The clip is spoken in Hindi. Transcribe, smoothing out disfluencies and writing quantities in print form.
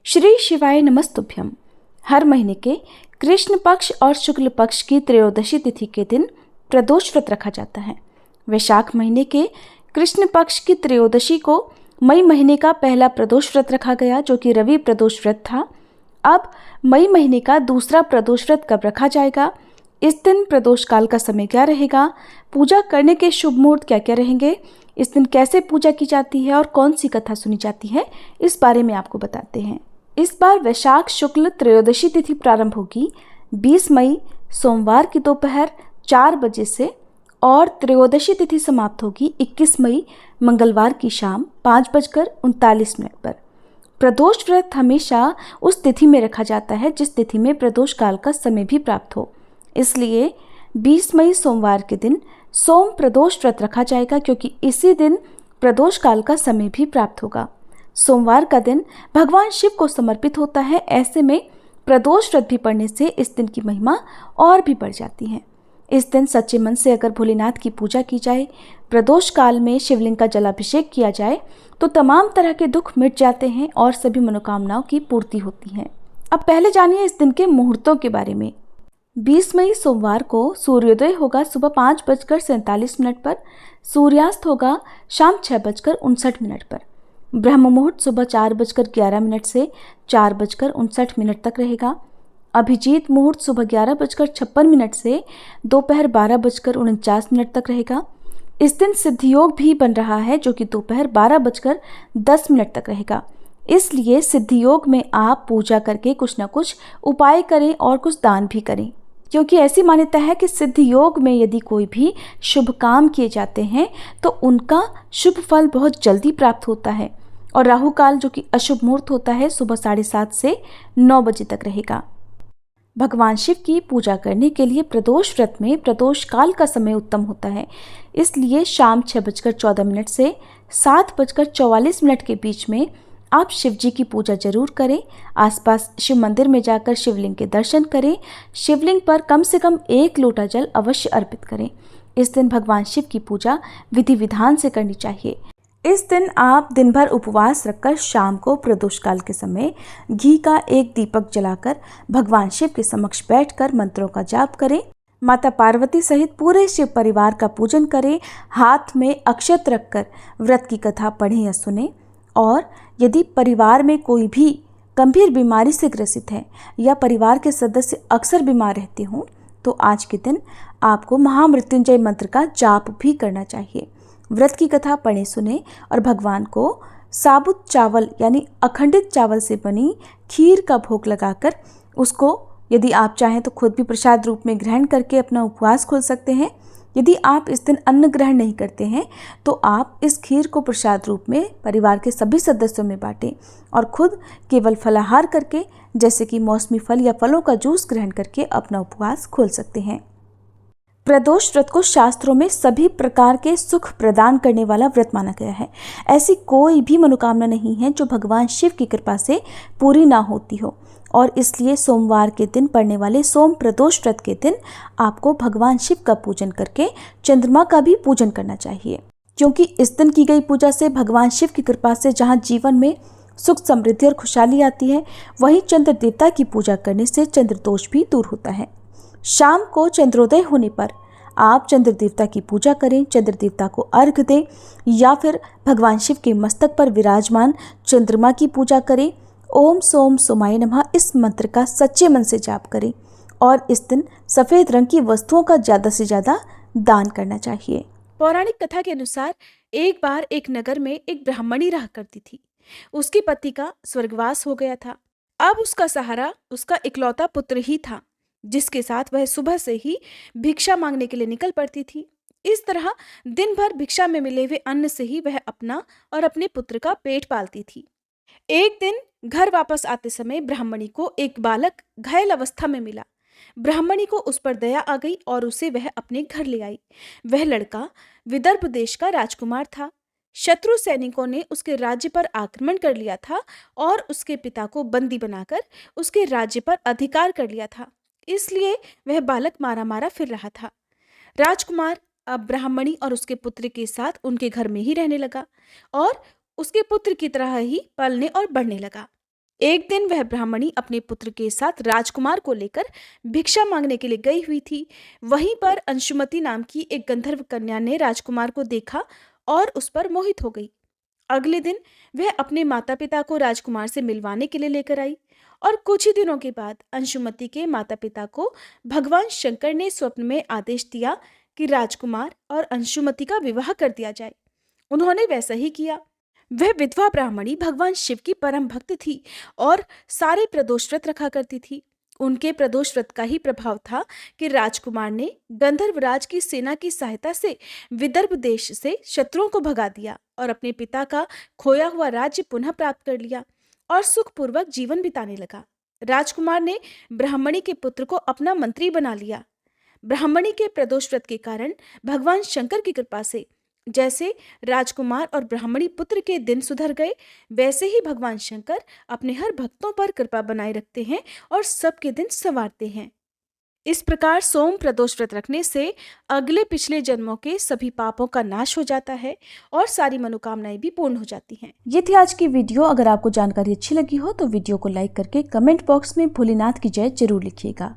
श्री शिवाय नमस्तुभ्यम। हर महीने के कृष्ण पक्ष और शुक्ल पक्ष की त्रयोदशी तिथि के दिन प्रदोष व्रत रखा जाता है। वैशाख महीने के कृष्ण पक्ष की त्रयोदशी को मई महीने का पहला प्रदोष व्रत रखा गया, जो कि रवि प्रदोष व्रत था। अब मई महीने का दूसरा प्रदोष व्रत कब रखा जाएगा, इस दिन प्रदोष काल का समय क्या रहेगा, पूजा करने के शुभ मुहूर्त क्या क्या रहेंगे, इस दिन कैसे पूजा की जाती है और कौन सी कथा सुनी जाती है, इस बारे में आपको बताते हैं। इस बार वैशाख शुक्ल त्रयोदशी तिथि प्रारंभ होगी 20 मई सोमवार की दोपहर 4 बजे से और त्रयोदशी तिथि समाप्त होगी 21 मई मंगलवार की शाम 5:39 पर। प्रदोष व्रत हमेशा उस तिथि में रखा जाता है जिस तिथि में प्रदोष काल का समय भी प्राप्त हो, इसलिए 20 मई सोमवार के दिन सोम प्रदोष व्रत रखा जाएगा, क्योंकि इसी दिन प्रदोष काल का समय भी प्राप्त होगा। सोमवार का दिन भगवान शिव को समर्पित होता है, ऐसे में प्रदोष व्रत भी पढ़ने से इस दिन की महिमा और भी बढ़ जाती है। इस दिन सच्चे मन से अगर भोलेनाथ की पूजा की जाए, प्रदोष काल में शिवलिंग का जलाभिषेक किया जाए तो तमाम तरह के दुख मिट जाते हैं और सभी मनोकामनाओं की पूर्ति होती है। अब पहले जानिए इस दिन के मुहूर्तों के बारे में। 20 मई सोमवार को सूर्योदय होगा सुबह 5:47 पर, सूर्यास्त होगा शाम 6:59 पर। ब्रह्म मुहूर्त सुबह 4:11 से 4:59 तक रहेगा। अभिजीत मुहूर्त सुबह 11:56 से दोपहर 12:49 तक रहेगा। इस दिन सिद्ध योग भी बन रहा है, जो कि दोपहर 12:10 तक रहेगा। इसलिए सिद्ध योग में आप पूजा करके कुछ न कुछ उपाय करें और कुछ दान भी करें, क्योंकि ऐसी मान्यता है कि सिद्ध योग में यदि कोई भी शुभ काम किए जाते हैं तो उनका शुभ फल बहुत जल्दी प्राप्त होता है। और राहु काल, जो कि अशुभ मुहूर्त होता है, सुबह 7:30 से 9 बजे तक रहेगा। भगवान शिव की पूजा करने के लिए प्रदोष व्रत में प्रदोष काल का समय उत्तम होता है, इसलिए शाम 6:14 से 7:44 के बीच में आप शिव जी की पूजा जरूर करें। आसपास शिव मंदिर में जाकर शिवलिंग के दर्शन करें। शिवलिंग पर कम से कम 1 लोटा जल अवश्य अर्पित करें। इस दिन भगवान शिव की पूजा विधि विधान से करनी चाहिए। इस दिन आप दिन भर उपवास रखकर शाम को प्रदोष काल के समय घी का एक दीपक जलाकर भगवान शिव के समक्ष बैठकर मंत्रों का जाप करें। माता पार्वती सहित पूरे शिव परिवार का पूजन करें। हाथ में अक्षत रखकर व्रत की कथा पढ़ें या सुने। और यदि परिवार में कोई भी गंभीर बीमारी से ग्रसित है या परिवार के सदस्य अक्सर बीमार रहते हों, तो आज के दिन आपको महामृत्युंजय मंत्र का जाप भी करना चाहिए। व्रत की कथा पढ़े सुने और भगवान को साबुत चावल यानी अखंडित चावल से बनी खीर का भोग लगाकर उसको यदि आप चाहें तो खुद भी प्रसाद रूप में ग्रहण करके अपना उपवास खोल सकते हैं। यदि आप इस दिन अन्न ग्रहण नहीं करते हैं तो आप इस खीर को प्रसाद रूप में परिवार के सभी सदस्यों में बांटें और खुद केवल फलाहार करके, जैसे कि मौसमी फल या फलों का जूस ग्रहण करके अपना उपवास खोल सकते हैं। प्रदोष व्रत को शास्त्रों में सभी प्रकार के सुख प्रदान करने वाला व्रत माना गया है। ऐसी कोई भी मनोकामना नहीं है जो भगवान शिव की कृपा से पूरी ना होती हो, और इसलिए सोमवार के दिन पड़ने वाले सोम प्रदोष व्रत के दिन आपको भगवान शिव का पूजन करके चंद्रमा का भी पूजन करना चाहिए, क्योंकि इस दिन की गई पूजा से भगवान शिव की कृपा से जहाँ जीवन में सुख समृद्धि और खुशहाली आती है, वहीं चंद्र देवता की पूजा करने से चंद्र दोष भी दूर होता है। शाम को चंद्रोदय होने पर आप चंद्र देवता की पूजा करें, चंद्र देवता को अर्घ्य दें या फिर भगवान शिव के मस्तक पर विराजमान चंद्रमा की पूजा करें। ओम सोम सोमाय नमः इस मंत्र का सच्चे मन से जाप करें और इस दिन सफेद रंग की वस्तुओं का ज्यादा से ज्यादा दान करना चाहिए। पौराणिक कथा के अनुसार एक बार एक नगर में एक ब्राह्मणी रहा करती थी। उसके पति का स्वर्गवास हो गया था। अब उसका सहारा उसका इकलौता पुत्र ही था, जिसके साथ वह सुबह से ही भिक्षा मांगने के लिए निकल पड़ती थी। इस तरह दिन भर भिक्षा में मिले हुए अन्न से ही वह अपना और अपने पुत्र का पेट पालती थी। एक दिन घर वापस आते समय ब्राह्मणी को एक बालक घायल अवस्था में मिला। ब्राह्मणी को उस पर दया आ गई और उसे वह अपने घर ले आई। वह लड़का विदर्भ देश का राजकुमार था। शत्रु सैनिकों ने उसके राज्य पर आक्रमण कर लिया था और उसके पिता को बंदी बनाकर उसके राज्य पर अधिकार कर लिया था। इसलिए वह बालक मारा मारा फिर रहा था। राजकुमार अब ब्राह्मणी और उसके पुत्र के साथ उनके घर में ही रहने लगा और उसके पुत्र की तरह ही पलने और बढ़ने लगा। एक दिन वह ब्राह्मणी अपने पुत्र के साथ राजकुमार को लेकर भिक्षा मांगने के लिए गई हुई थी। वहीं पर अंशुमति नाम की एक गंधर्व कन्या ने राजकुमार को देखा और उस पर मोहित हो गई। अगले दिन वह अपने माता पिता को राजकुमार से मिलवाने के लिए लेकर आई और कुछ ही दिनों के बाद अंशुमति के माता पिता को भगवान शंकर ने स्वप्न में आदेश दिया कि राजकुमार और अंशुमति का विवाह कर दिया जाए। उन्होंने वैसा ही किया। वह विधवा ब्राह्मणी भगवान शिव की परम भक्त थी और सारे प्रदोष व्रत रखा करती थी। उनके प्रदोष व्रत का ही प्रभाव था कि राजकुमार ने गंधर्वराज की सेना की सहायता से विदर्भ देश से शत्रुओं को भगा दिया और अपने पिता का खोया हुआ राज्य पुनः प्राप्त कर लिया और सुखपूर्वक जीवन बिताने लगा। राजकुमार ने ब्राह्मणी के पुत्र को अपना मंत्री बना लिया। ब्राह्मणी के प्रदोष व्रत के कारण भगवान शंकर की कृपा से जैसे राजकुमार और ब्राह्मणी पुत्र के दिन सुधर गए, वैसे ही भगवान शंकर अपने हर भक्तों पर कृपा बनाए रखते हैं और सबके दिन संवारते हैं। इस प्रकार सोम प्रदोष व्रत रखने से अगले पिछले जन्मों के सभी पापों का नाश हो जाता है और सारी मनोकामनाएं भी पूर्ण हो जाती हैं। ये थी आज की वीडियो। अगर आपको जानकारी अच्छी लगी हो तो वीडियो को लाइक करके कमेंट बॉक्स में भोलेनाथ की जय जरूर लिखिएगा।